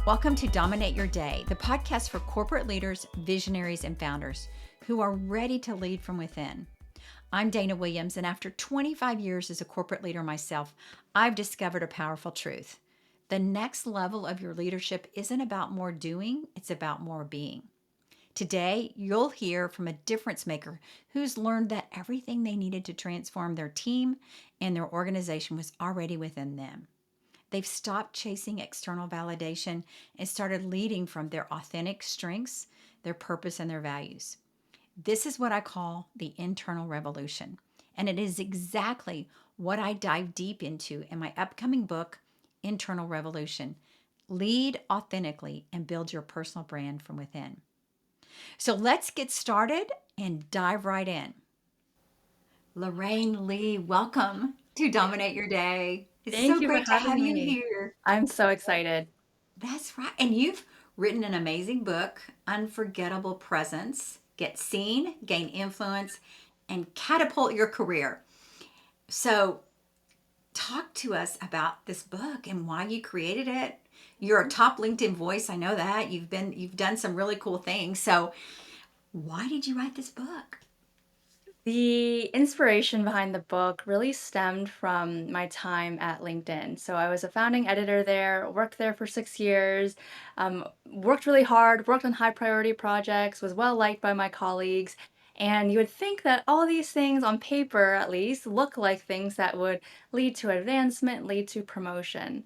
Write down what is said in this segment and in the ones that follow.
Welcome to Dominate Your Day, the podcast for corporate leaders, visionaries, and founders who are ready to lead from within. I'm Dana Williams, and after 25 years as a corporate leader myself, I've discovered a powerful truth. The next level of your leadership isn't about more doing, it's about more being. Today, you'll hear from a difference maker who's learned that everything they needed to transform their team and their organization was already within them. They've stopped chasing external validation and started leading from their authentic strengths, their purpose, and their values. This is what I call the internal revolution. And it is exactly what I dive deep into in my upcoming book, Internal Revolution. Lead authentically and build your personal brand from within. So let's get started and dive right in. Lorraine Lee, welcome to Dominate Your Day. It's Thank so you for great to having have you me. here. I'm so excited. That's right. And you've written an amazing book, Unforgettable Presence. Get seen, gain influence, and catapult your career. So, talk to us about this book and why you created it. You're a top LinkedIn voice. I know that. You've done some really cool things. So, why did you write this book? The inspiration behind the book really stemmed from my time at LinkedIn. So I was a founding editor there, worked there for 6 years, worked really hard, worked on high priority projects, was well liked by my colleagues. And you would think that all these things, on paper at least, look like things that would lead to advancement, lead to promotion.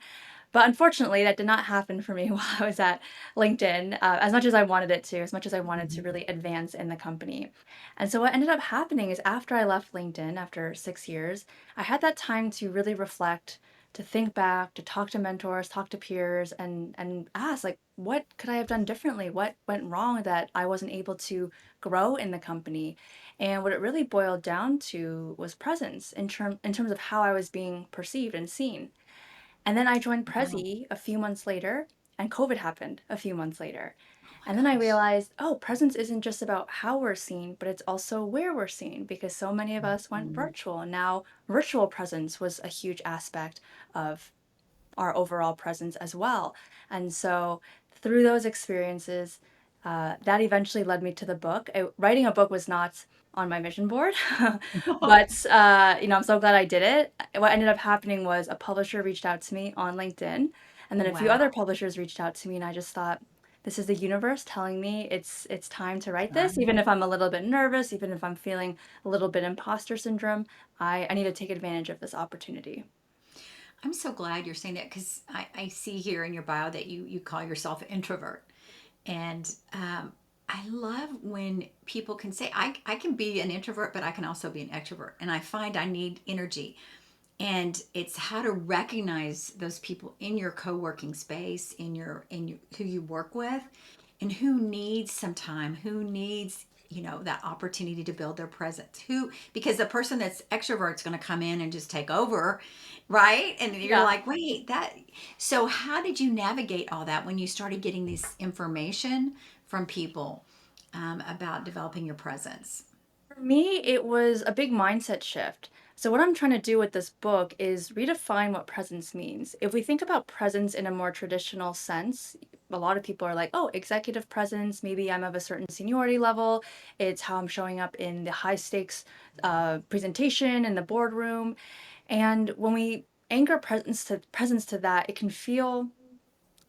But unfortunately, that did not happen for me while I was at LinkedIn, as much as I wanted it to, as much as I wanted to really advance in the company. And so what ended up happening is after I left LinkedIn, after 6 years, I had that time to really reflect, to think back, to talk to mentors, talk to peers, and ask, like, what could I have done differently? What went wrong that I wasn't able to grow in the company? And what it really boiled down to was presence in terms of how I was being perceived and seen. And then I joined Wow. Prezi a few months later, and COVID happened a few months later. Oh my And then I gosh. realized, oh, presence isn't just about how we're seen, but it's also where we're seen because so many of us went Mhm. virtual. And now virtual presence was a huge aspect of our overall presence as well. And so through those experiences, that eventually led me to the book. Writing a book was not on my vision board, but I'm so glad I did it. What ended up happening was a publisher reached out to me on LinkedIn, and then a few other Wow. publishers reached out to me, and I just thought, this is the universe telling me it's time to write this, Time. even if I'm a little bit nervous, even if I'm feeling a little bit imposter syndrome. I need to take advantage of this opportunity. I'm so glad you're saying that because I see here in your bio that you call yourself an introvert. And I love when people can say, I can be an introvert, but I can also be an extrovert. And I find I need energy. And it's how to recognize those people in your co-working space, in your who you work with, and who needs some time, who needs that opportunity to build their presence, who because the person that's extrovert's going to come in and just take over, right? And you're Yeah. like, wait, that. So how did you navigate all that when you started getting this information from people about developing your presence? For me, it was a big mindset shift. So, what I'm trying to do with this book is redefine what presence means. If we think about presence in a more traditional sense, a lot of people are like, oh, executive presence, maybe I'm of a certain seniority level. It's how I'm showing up in the high stakes presentation in the boardroom. And when we anchor presence to that, it can feel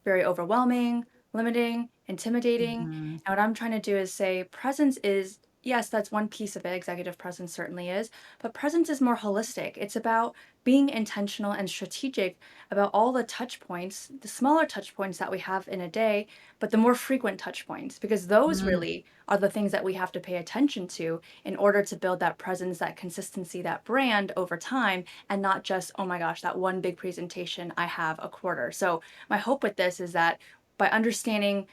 very overwhelming, limiting, intimidating. Hmm. And what I'm trying to do is say presence is, yes, that's one piece of it. Executive presence certainly is, but presence is more holistic. It's about being intentional and strategic about all the touch points, the smaller touch points that we have in a day, but the more frequent touch points, because those really are the things that we have to pay attention to in order to build that presence, that consistency, that brand over time, and not just, oh my gosh, that one big presentation I have a quarter. So my hope with this is that by understanding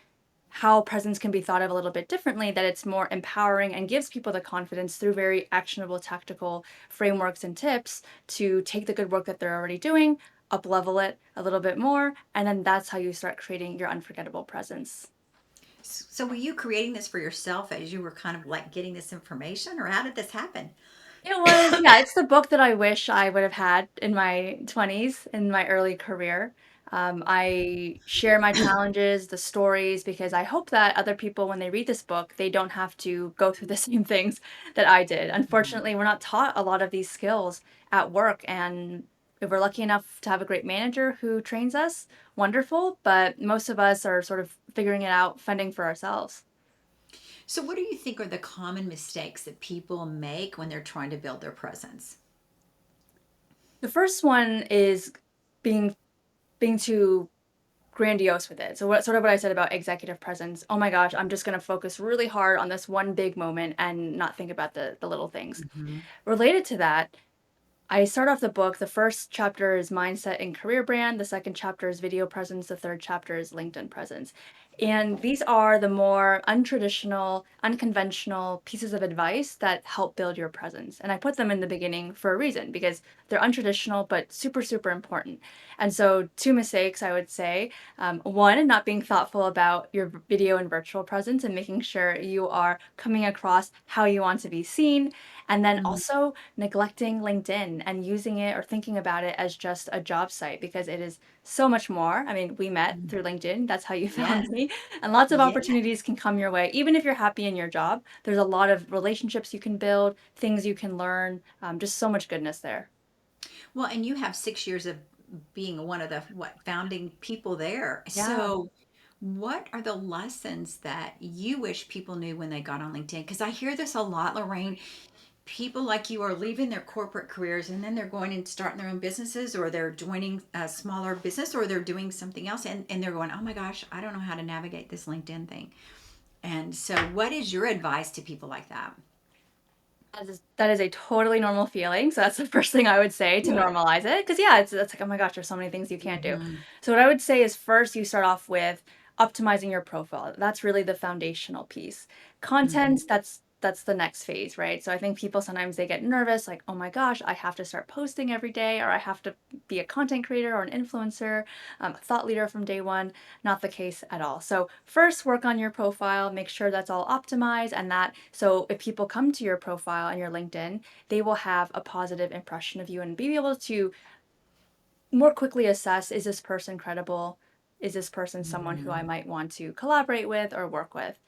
how presence can be thought of a little bit differently, that it's more empowering and gives people the confidence through very actionable tactical frameworks and tips to take the good work that they're already doing, up level it a little bit more, and then that's how you start creating your unforgettable presence. So were you creating this for yourself as you were kind of like getting this information, or how did this happen? It was, yeah, it's the book that I wish I would have had in my 20s, in my early career. I share my challenges, the stories, because I hope that other people, when they read this book, they don't have to go through the same things that I did. Mhm. Unfortunately, we're not taught a lot of these skills at work. And if we're lucky enough to have a great manager who trains us, wonderful. But most of us are sort of figuring it out, fending for ourselves. So, what do you think are the common mistakes that people make when they're trying to build their presence? The first one is being being too grandiose with it. So what I said about executive presence. Oh my gosh, I'm just going to focus really hard on this one big moment and not think about the little things. Hmm. Related to that, I start off the book. The first chapter is mindset and career brand. The second chapter is video presence. The third chapter is LinkedIn presence. And these are the more untraditional, unconventional pieces of advice that help build your presence. And I put them in the beginning for a reason because they're untraditional, but super, super important. And so, two mistakes I would say one, not being thoughtful about your video and virtual presence and making sure you are coming across how you want to be seen. And then also, neglecting LinkedIn and using it or thinking about it as just a job site because it is so much more. I mean, we met through LinkedIn. That's how you found Yes. me. And lots of Yeah. opportunities can come your way. Even if you're happy in your job, there's a lot of relationships you can build, things you can learn, just so much goodness there. Well, and you have 6 years of being one of the what founding people there. Yeah. So, what are the lessons that you wish people knew when they got on LinkedIn? Because I hear this a lot, Lorraine. People like you are leaving their corporate careers and then they're going and starting their own businesses, or they're joining a smaller business, or they're doing something else, and they're going, oh my gosh, I don't know how to navigate this LinkedIn thing. And so, what is your advice to people like that? That is a totally normal feeling. So that's the first thing I would say to Good. normalize it. Because yeah, it's like, oh my gosh, there's so many things you can't do. Hmm. So what I would say is first you start off with optimizing your profile. That's really the foundational piece. Hmm. Content, that's the next phase, right? So I think people sometimes they get nervous, like, oh my gosh, I have to start posting every day, or I have to be a content creator or an influencer, a thought leader from day one. Not the case at all. So first work on your profile, make sure that's all optimized and that so if people come to your profile and your LinkedIn, they will have a positive impression of you and be able to more quickly assess, is this person credible? Is this person someone who I Hmm. might want to collaborate with or work with?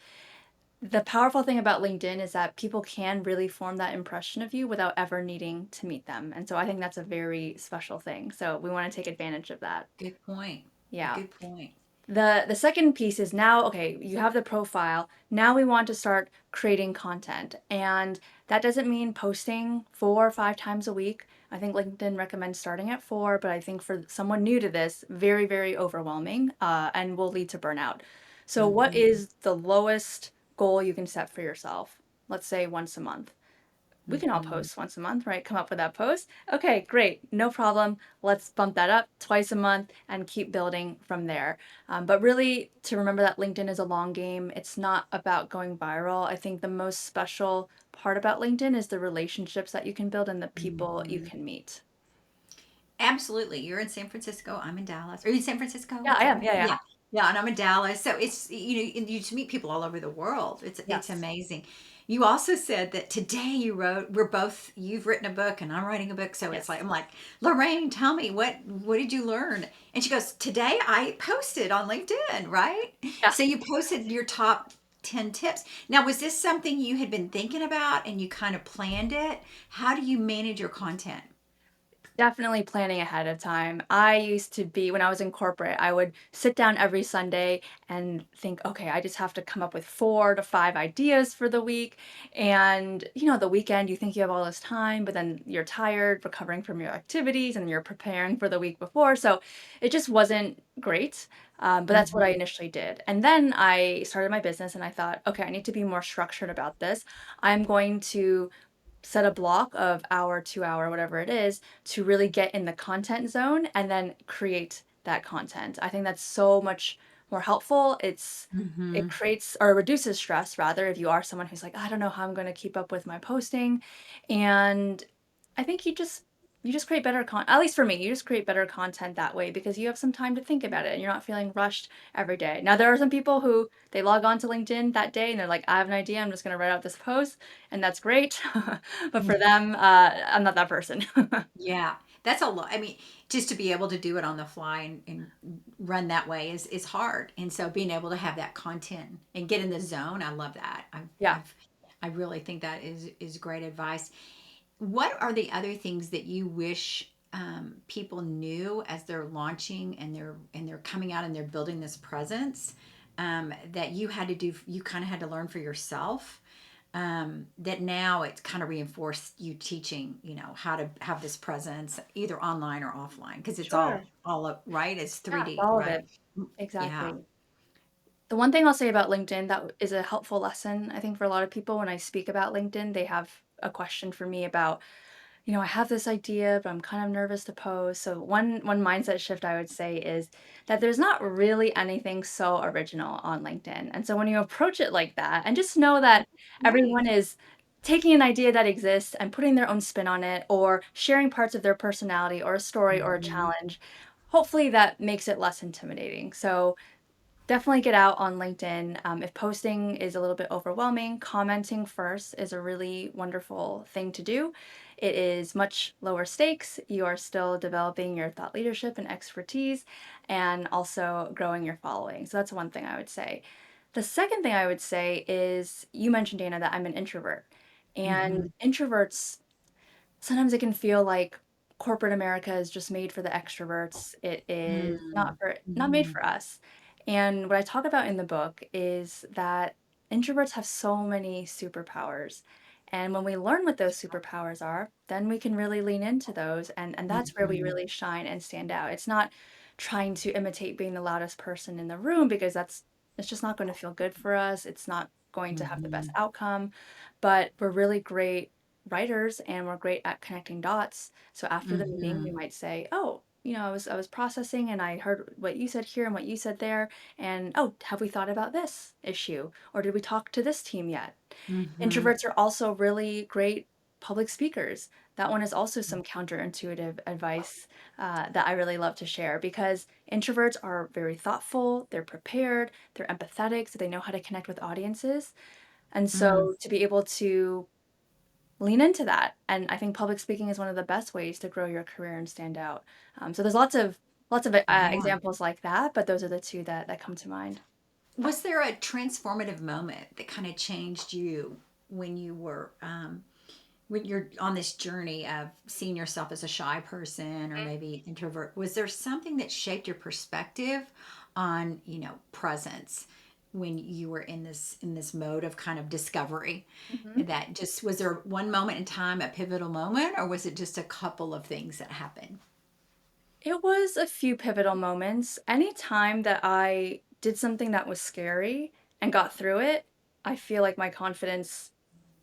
The powerful thing about LinkedIn is that people can really form that impression of you without ever needing to meet them. And so I think that's a very special thing. So we want to take advantage of that. Good point. A Yeah. good point. The second piece is now, okay, you have the profile. Now we want to start creating content. And that doesn't mean posting 4 or 5 times a week. I think LinkedIn recommends starting at four, but I think for someone new to this, very, very overwhelming and will lead to burnout. So, what Hmm. is the lowest goal you can set for yourself? Let's say once a month. We can all Hmm. post once a month, right? Come up with that post. Okay, great. No problem. Let's bump that up twice a month and keep building from there. But really, to remember that LinkedIn is a long game. It's not about going viral. I think the most special part about LinkedIn is the relationships that you can build and the people you Hmm. can meet. Absolutely. You're in San Francisco. I'm in Dallas. Are you in San Francisco? Yeah, Is I that am. right? Yeah, yeah. Yeah. Yeah, and I'm in Dallas. So it's and you just meet people all over the world. It's Yes. amazing. You also said that today you've written a book and I'm writing a book. So it's like Yes. I'm like, Lorraine, tell me what did you learn? And she goes, today I posted on LinkedIn, right? Yeah. So you posted your top 10 tips. Now, was this something you had been thinking about and you kind of planned it? How do you manage your content? Definitely planning ahead of time. I used to be when I was in corporate, I would sit down every Sunday and think, okay, I just have to come up with 4 to 5 ideas for the week. And, the weekend, you think you have all this time, but then you're tired, recovering from your activities, and you're preparing for the week before. So it just wasn't great. But that's what I Hmm. initially did. And then I started my business and I thought, okay, I need to be more structured about this. I'm going to set a block of hour, 2 hour, whatever it is, to really get in the content zone and then create that content. I think that's so much more helpful. It Hmm. creates or reduces stress rather if you are someone who's like, I don't know how I'm going to keep up with my posting. And I think you just you just create better at least for me, you just create better content that way because you have some time to think about it and you're not feeling rushed every day. Now, there are some people who they log on to LinkedIn that day and they're like, I have an idea, I'm just going to write out this post, and that's great. But for them, I'm not that person. Yeah, that's a lot. I mean, just to be able to do it on the fly and run that way is hard. And so being able to have that content and get in the zone, I love that. Yeah, I've I really think that is great advice. What are the other things that you wish people knew as they're launching and they're coming out and they're building this presence that you had to do? You kind of had to learn for yourself that now it's kind of reinforced you teaching, how to have this presence either online or offline because it's sure. right. It's Yeah, it's 3D, all of right? it. Yeah. Exactly. The one thing I'll say about LinkedIn that is a helpful lesson, I think, for a lot of people when I speak about LinkedIn, they have a question for me about, I have this idea, but I'm kind of nervous to post. So one mindset shift I would say is that there's not really anything so original on LinkedIn. And so when you approach it like that, and just know that Right. everyone is taking an idea that exists and putting their own spin on it or sharing parts of their personality or a story or a Hmm. challenge, hopefully that makes it less intimidating. So definitely get out on LinkedIn. If posting is a little bit overwhelming, commenting first is a really wonderful thing to do. It is much lower stakes. You are still developing your thought leadership and expertise and also growing your following. So that's one thing I would say. The second thing I would say is you mentioned, Dana, that I'm an introvert. And Hmm. introverts sometimes it can feel like corporate America is just made for the extroverts. It is Hmm. not made Hmm. for us. And what I talk about in the book is that introverts have so many superpowers. And when we learn what those superpowers are, then we can really lean into those. And that's where we Hmm. really shine and stand out. It's not trying to imitate being the loudest person in the room because it's just not going to feel good for us. It's not going to have the best Hmm. outcome. But we're really great writers and we're great at connecting dots. So after the meeting, we Hmm. might say, "Oh, I was processing and I heard what you said here and what you said there, and oh, have we thought about this issue or did we talk to this team yet?" Hmm. Introverts are also really great public speakers. That one is also some counterintuitive advice that I really love to share because introverts are very thoughtful, they're prepared, they're empathetic, so they know how to connect with audiences. And Hmm. so to be able to lean into that. And I think public speaking is one of the best ways to grow your career and stand out. So there's lots of Yeah. examples like that, but those are the two that come to mind. Was there a transformative moment that kind of changed you when you were when you're on this journey of seeing yourself as a shy person or maybe introvert? Was there something that shaped your perspective on, presence when you were in this mode of kind of discovery? Mhm. That just was there one moment in time, a pivotal moment, or was it just a couple of things that happened? It was a few pivotal moments. Any time that I did something that was scary and got through it, I feel like my confidence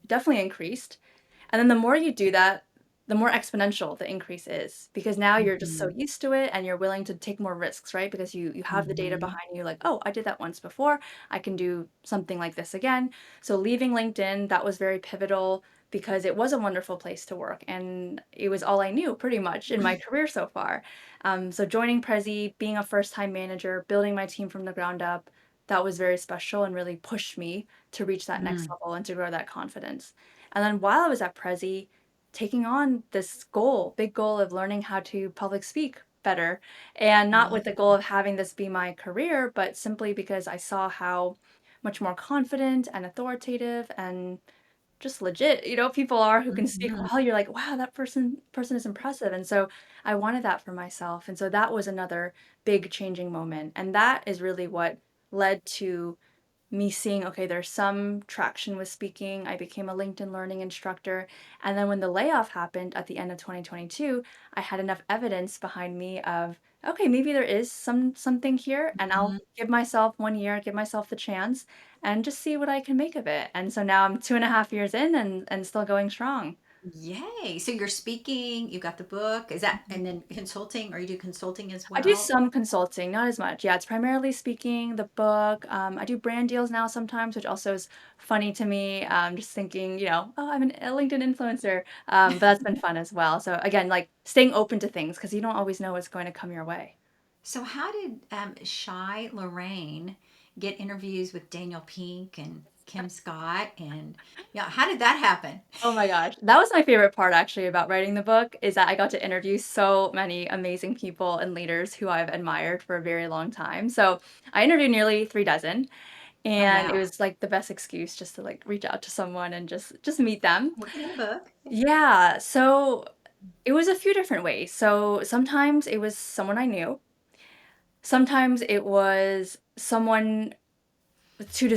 definitely increased. And then the more you do that, the more exponential the increase is because now you're just so Hmm. used to it and you're willing to take more risks, right? Because you have the data Hmm. behind you like, "Oh, I did that once before. I can do something like this again." So leaving LinkedIn, that was very pivotal because it was a wonderful place to work and it was all I knew pretty much in my career so far. So joining Prezi, being a first-time manager, building my team from the ground up, that was very special and really pushed me to reach that next Hmm. level and to grow that confidence. And then while I was at Prezi, taking on this goal, big goal of learning how to public speak better, and not with the goal of having this be my career, but simply because I saw how much more confident and authoritative and just legit, people are who can speak Hmm. well. You're like, wow, that person is impressive. And so I wanted that for myself. And so that was another big changing moment. And that is really what led to me seeing, okay, there's some traction with speaking. I became a LinkedIn learning instructor. And then when the layoff happened at the end of 2022, I had enough evidence behind me of, okay, maybe there is something here and I'll Hmm. give myself 1 year, give myself the chance and just see what I can make of it. And so now I'm 2.5 years in and still going strong. Yay. So you're speaking, you got the book. Is that, and then consulting, or you do consulting as I do well? some consulting, not as much. Yeah, it's primarily speaking, the book. I do brand deals now sometimes, which also is funny to me. Just thinking, oh, I'm a LinkedIn influencer. But that's been fun as well. So again, like staying open to things because you don't always know what's going to come your way. So how did Shy Lorraine get interviews with Daniel Pink and Kim Scott? And yeah, how did that happen? Oh my gosh. That was my favorite part actually about writing the book is that I got to interview so many amazing people and leaders who I've admired for a very long time. So I interviewed nearly 3 dozen. Oh, And it wow. was like the best excuse just to like reach out to someone and just meet them. Working in the book. Yeah, so it was a few different ways. So sometimes it was someone I knew. Sometimes it was someone two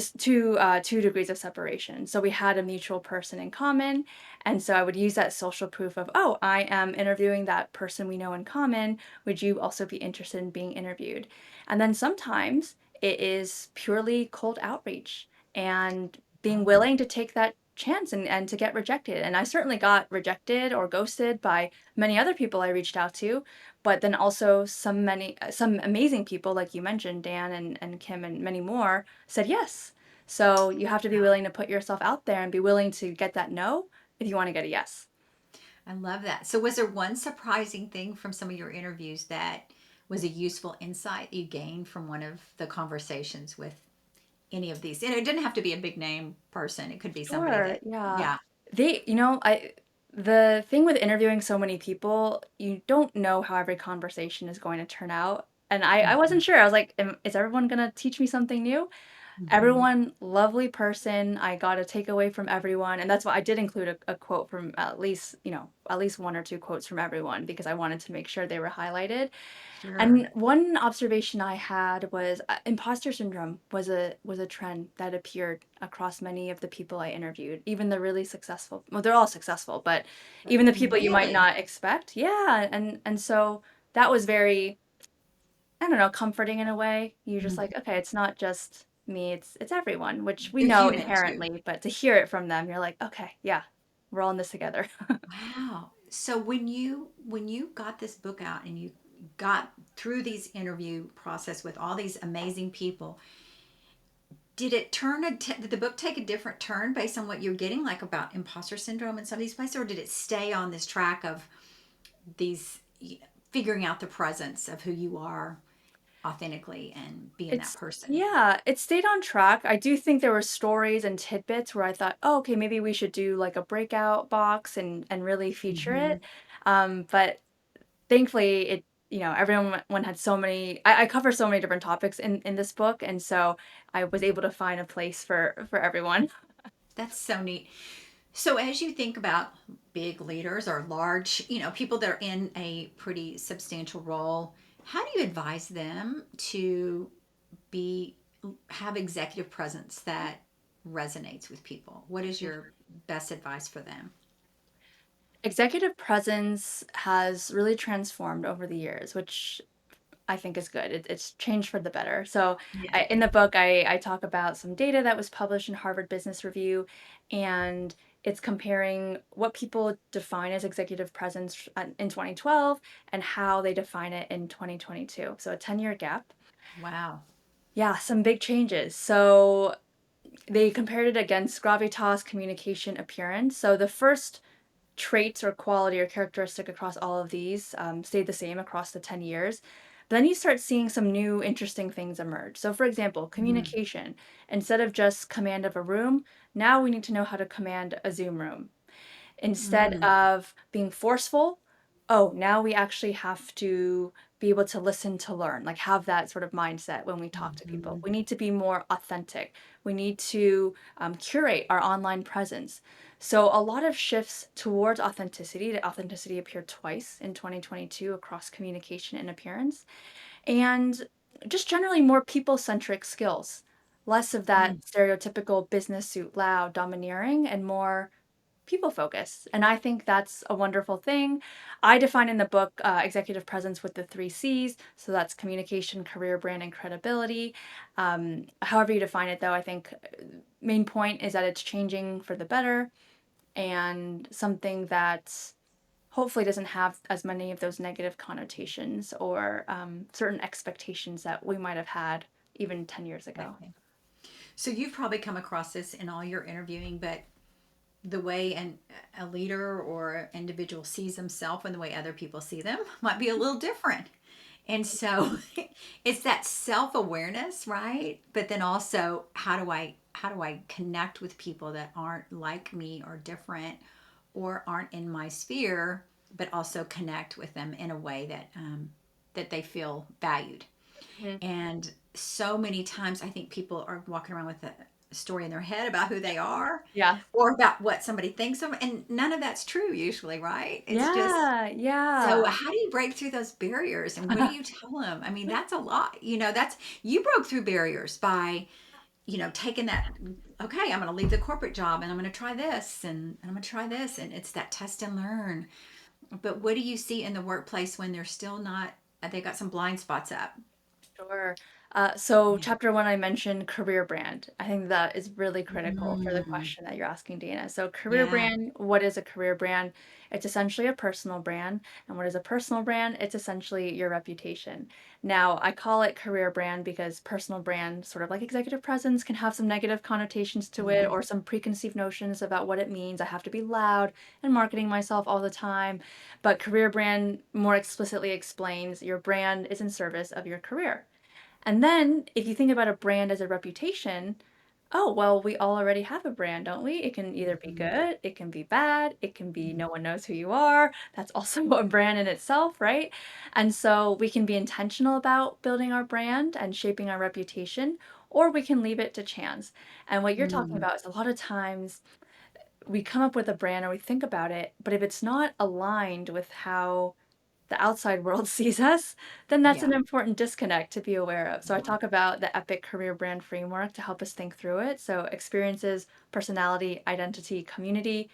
degrees of separation. So we had a mutual person in common, and so I would use that social proof of, oh, I am interviewing that person we know in common. Would you also be interested in being interviewed? And then sometimes it is purely cold outreach and being Oh, willing to take that chance and to get rejected. And I certainly got rejected or ghosted by many other people I reached out to, but then also some amazing people like you mentioned, Dan and Kim and many more said yes. So you have to be wow. willing to put yourself out there and be willing to get that no if you want to get a yes. I love that. So was there one surprising thing from some of your interviews that was a useful insight you gained from one of the conversations with any of these? And it didn't have to be a big name person. It could be somebody Sure, that, yeah. yeah. The thing with interviewing so many people, you don't know how every conversation is going to turn out. And I Mhm. wasn't sure. I was like, is everyone gonna teach me something new? Mhm. Everyone, lovely person. I got a takeaway from everyone, and that's why I did include a quote from at least one or two quotes from everyone because I wanted to make sure they were highlighted. Sure. And one observation I had was imposter syndrome was a trend that appeared across many of the people I interviewed, even the really successful. Well, they're all successful, but even the people you might Really? not expect. Yeah, and so that was very, I don't know, comforting in a way. You're just Mhm. like, okay, it's not just me, it's everyone, which we They're know human too. inherently, but to hear it from them, you're like, okay, yeah, we're all in this together. Wow. So when you got this book out and you got through these interview process with all these amazing people, did the book take a different turn based on what you're getting, like about imposter syndrome and some of these places, or did it stay on this track of these figuring out the presence of who you are authentically and being that It's person? yeah, it stayed on track. I do think there were stories and tidbits where I thought, "Oh, okay, maybe we should do like a breakout box and really feature Hmm. it." But thankfully everyone had so many I cover so many different topics in this book, and so I was able to find a place for everyone. That's so neat. So, as you think about big leaders or large, people that are in a pretty substantial role, how do you advise them to be have executive presence that resonates with people? What is your best advice for them? Executive presence has really transformed over the years, which I think is good. It's changed for the better. So, Yeah. in the book, I talk about some data that was published in Harvard Business Review, and it's comparing what people define as executive presence in 2012 and how they define it in 2022. So, a 10-year gap. Wow. Yeah, some big changes. So, they compared it against gravitas, communication, appearance. So, the first traits or quality or characteristic across all of these stayed the same across the 10 years. But then you start seeing some new interesting things emerge. So, for example, Mm, communication. Instead of just command of a room, now we need to know how to command a Zoom room. Instead mm, of being forceful, oh, now we actually have to be able to listen to learn, like have that sort of mindset when we talk to people. mhm. We need to be more authentic. We need to curate our online presence. So, a lot of shifts towards authenticity. The authenticity appeared twice in 2022 across communication and appearance, and just generally more people centric skills. Less of that Mm. stereotypical business suit loud domineering and more people focused. And I think that's a wonderful thing. I define in the book executive presence with the 3 C's. So that's communication, career, brand, and credibility. However you define it, though, I think main point is that it's changing for the better. and something that hopefully doesn't have as many of those negative connotations or certain expectations that we might have had even 10 years ago. Exactly. So you've probably come across this in all your interviewing, but the way a leader or individual sees themselves and the way other people see them might be a little different. And so it's that self-awareness, right? But then also how do I connect with people that aren't like me or different or aren't in my sphere, but also connect with them in a way that they feel valued. Mhm. And so many times I think people are walking around with a story in their head about who they are Yeah. or about what somebody thinks of them. And none of that's true usually, right? It's just Yeah. so Yeah. how do you break through those barriers and what do you tell them? I mean, that's a lot. That's you broke through barriers by, taking that, okay, I'm going to leave the corporate job and I'm going to try this and I'm going to try this. And it's that test and learn. But what do you see in the workplace when they're still not, they got some blind spots up? Sure. So Yeah. chapter one, I mentioned career brand. I think that is really critical for the Mm, question that you're asking, Dana. So career yeah. brand, what is a career brand? It's essentially a personal brand. And what is a personal brand? It's essentially your reputation. Now, I call it career brand because personal brand, sort of like executive presence, can have some negative connotations to it Hmm. or some preconceived notions about what it means. I have to be loud and marketing myself all the time. But career brand more explicitly explains your brand is in service of your career. And then if you think about a brand as a reputation, oh, well, we all already have a brand, don't we? It can either be Hmm. good, it can be bad, it can be no one knows who you are. That's also a brand in itself, right? And so we can be intentional about building our brand and shaping our reputation, or we can leave it to chance. And what you're talking Hmm. about is a lot of times we come up with a brand or we think about it, but if it's not aligned with how the outside world sees us, then that's Yeah. an important disconnect to be aware of. So I Yeah. talk about the EPIC career brand framework to help us think through it. So experiences, personality, identity, community.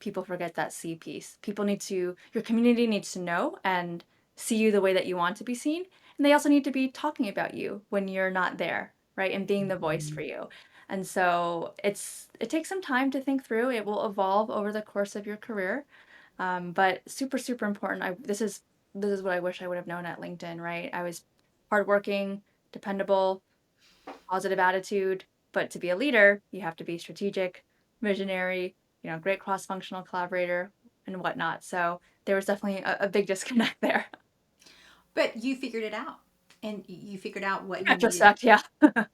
People forget that C piece. Your community needs to know and see you the way that you want to be seen. And they also need to be talking about you when you're not there, right? And being the voice for Mhm. you. And so it takes some time to think through. It will evolve over the course of your career. But super, super important. This is what I wish I would have known at LinkedIn, right? I was hardworking, dependable, positive attitude, but to be a leader, you have to be strategic, visionary, great cross-functional collaborator and whatnot. So there was definitely a big disconnect there. But you figured it out and you figured out In what you needed. retrospect, yeah.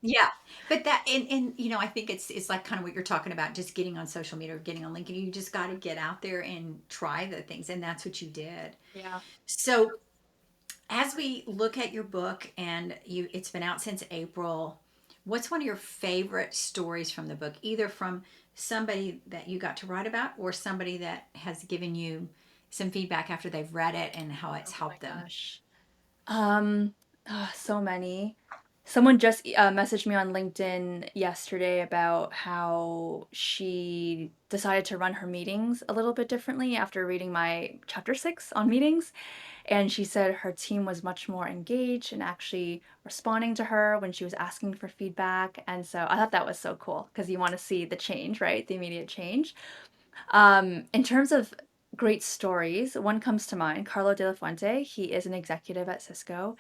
Yeah. But that and I think it's like kind of what you're talking about, just getting on social media or getting on LinkedIn. You just got to get out there and try the things, and that's what you did. Yeah. So as we look at your book and it's been out since April, what's one of your favorite stories from the book, either from somebody that you got to write about or somebody that has given you some feedback after they've read it and how it's Oh my helped them? gosh. Um, so many. Someone just messaged me on LinkedIn yesterday about how she decided to run her meetings a little bit differently after reading my chapter 6 on meetings. And she said her team was much more engaged and actually responding to her when she was asking for feedback. And so I thought that was so cool because you want to see the change, right? The immediate change. In terms of great stories, one comes to mind, Carlo De La Fuente. He is an executive at Cisco,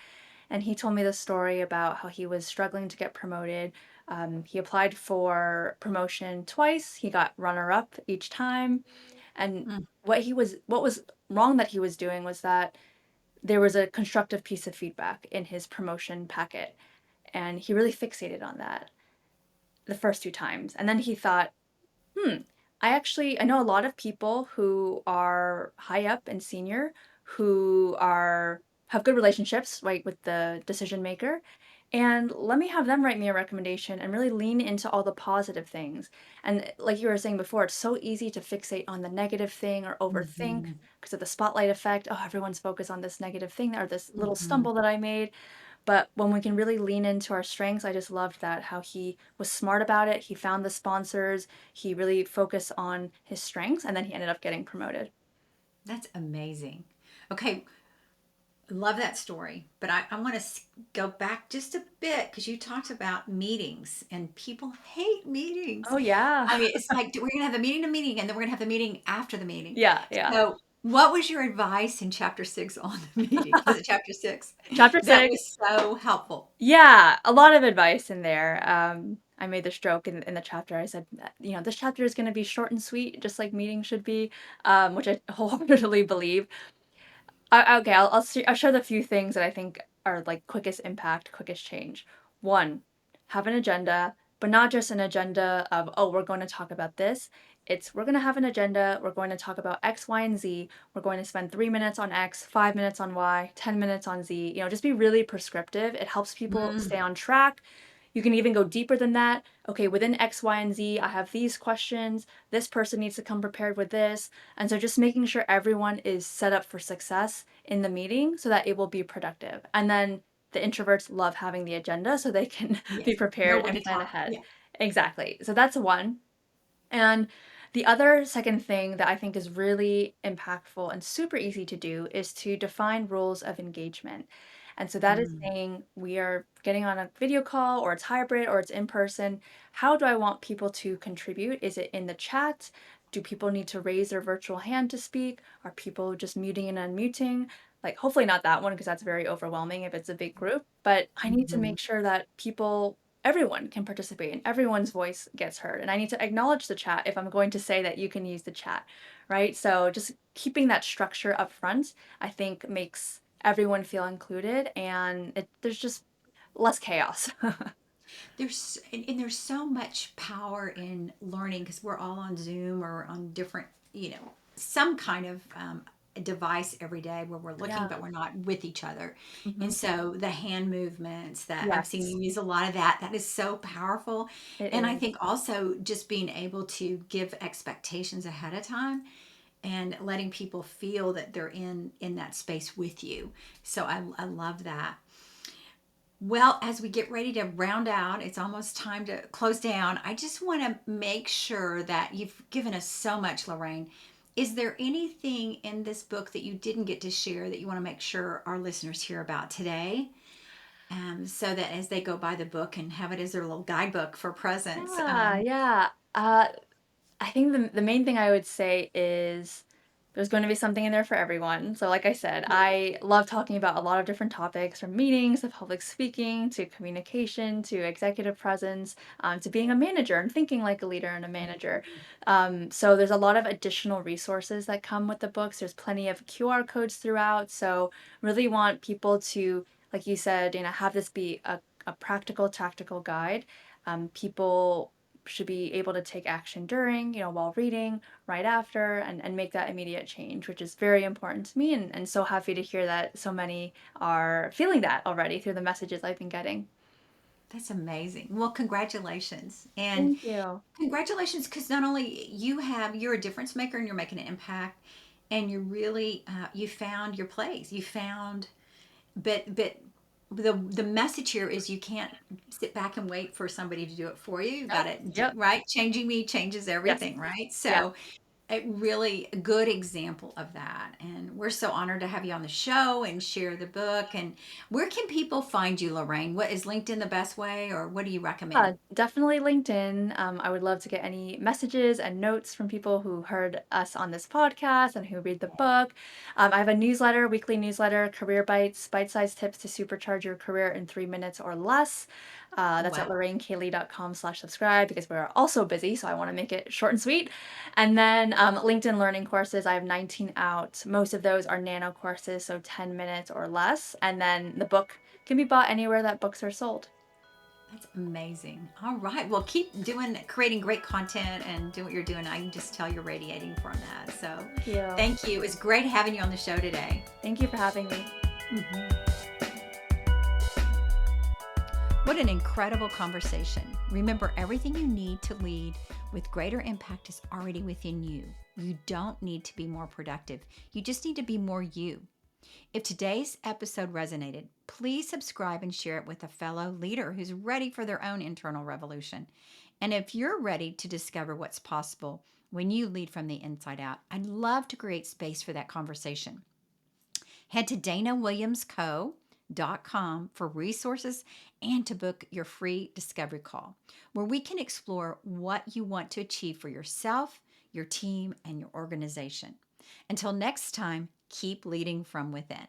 and he told me the story about how he was struggling to get promoted. He applied for promotion twice. He got runner up each time, and Mm, what was wrong that he was doing was that there was a constructive piece of feedback in his promotion packet, and he really fixated on that the first two times, and then he thought, hmm, I know a lot of people who are high up and senior who are have good relationships, right, with the decision maker. And let me have them write me a recommendation and really lean into all the positive things. And like you were saying before, it's so easy to fixate on the negative thing or overthink mhm, because of the spotlight effect. Oh, everyone's focused on this negative thing or this little mhm. stumble that I made. But when we can really lean into our strengths, I just loved that how he was smart about it. He found the sponsors, he really focused on his strengths, and then he ended up getting promoted. That's amazing. Okay, Love that story. But I want to go back just a bit because you talked about meetings and people hate meetings. Oh, yeah. I mean, it's like we're going to have the meeting to meeting and then we're going to have the meeting after the meeting. Yeah, yeah. So, what was your advice in chapter 6 on the meeting? Was it chapter 6? Chapter That 6. was so helpful. Yeah, a lot of advice in there. I made the joke in the chapter. I said, this chapter is going to be short and sweet, just like meetings should be, which I wholeheartedly believe. Okay, I'll share the few things that I think are like quickest impact, quickest change. One, have an agenda, but not just an agenda of, oh, we're going to talk about this. It's we're going to have an agenda. We're going to talk about X, Y, and Z. We're going to spend 3 minutes on X, 5 minutes on Y, 10 minutes on Z. Just be really prescriptive. It helps people Mm, stay on track. You can even go deeper than that. Okay, within X, Y, and Z, I have these questions. This person needs to come prepared with this. And so just making sure everyone is set up for success in the meeting so that it will be productive. And then the introverts love having the agenda so they can be yes. Know prepared when and to plan talk. ahead. Yeah. Exactly. So that's one. And the other second thing that I think is really impactful and super easy to do is to define rules of engagement. And so that is Mm, saying we are getting on a video call, or it's hybrid, or it's in person. How do I want people to contribute? Is it in the chat? Do people need to raise their virtual hand to speak? Are people just muting and unmuting? Like, hopefully not that one because that's very overwhelming if it's a big group. But I need to mhm. make sure that everyone can participate and everyone's voice gets heard. And I need to acknowledge the chat if I'm going to say that you can use the chat, right? So just keeping that structure up front, I think makes everyone feel included, and there's just less chaos. And there's so much power in learning because we're all on Zoom or on different, some kind of device every day where we're looking, Yeah. but we're not with each other. Hmm. And so the hand movements that I've seen Yes, you use a lot of that, that is so powerful. it And I is. think also just being able to give expectations ahead of time and letting people feel that they're in that space with you. So I love that. Well, as we get ready to round out, it's almost time to close down. I just want to make sure that you've given us so much, Lorraine. Is there anything in this book that you didn't get to share that you want to make sure our listeners hear about today? So that as they go by the book and have it as their little guidebook for presents. Yeah, yeah. I think the main thing I would say is there's going to be something in there for everyone. So, like I said, Yeah. I love talking about a lot of different topics, from meetings to public speaking to communication to executive presence, to being a manager and thinking like a leader and a manager. So, there's a lot of additional resources that come with the books. There's plenty of QR codes throughout. So, really want people to, like you said, have this be a practical, tactical guide. People should be able to take action during, while reading, right after, and make that immediate change, which is very important to me. And so happy to hear that so many are feeling that already through the messages I've been getting. That's amazing. Well, congratulations. And Thank you. congratulations because not only you're a difference maker and you're making an impact and you really, you found your place. You found, but the message here is you can't sit back and wait for somebody to do it for you. You got Nope. it, Yep. right? Changing me changes Yes. everything, right? Yeah. So a really good example of that. And we're so honored to have you on the show and share the book. And where can people find you, Lorraine? What is LinkedIn the best way, or what do you recommend? Definitely LinkedIn. I would love to get any messages and notes from people who heard us on this podcast and who read the book. I have a newsletter, weekly newsletter, Career Bites, bite-sized tips to supercharge your career in 3 minutes or less. That's at Wow. lorrainekaylee.com/subscribe because we're also busy, so I want to make it short and sweet. And then LinkedIn learning courses, I have 19 out. Most of those are nano courses, so 10 minutes or less. And then the book can be bought anywhere that books are sold. That's amazing. All right. Well, keep creating great content and do what you're doing. I can just tell you're radiating from that. So Thank you. thank you. It was great having you on the show today. Thank you for having me. What an incredible conversation. Remember, everything you need to lead with greater impact is already within you. You don't need to be more productive. You just need to be more you. If today's episode resonated, please subscribe and share it with a fellow leader who's ready for their own internal revolution. And if you're ready to discover what's possible when you lead from the inside out, I'd love to create space for that conversation. Head to danawilliamsco.com for resources and to book your free discovery call, where we can explore what you want to achieve for yourself, your team, and your organization. Until next time, keep leading from within.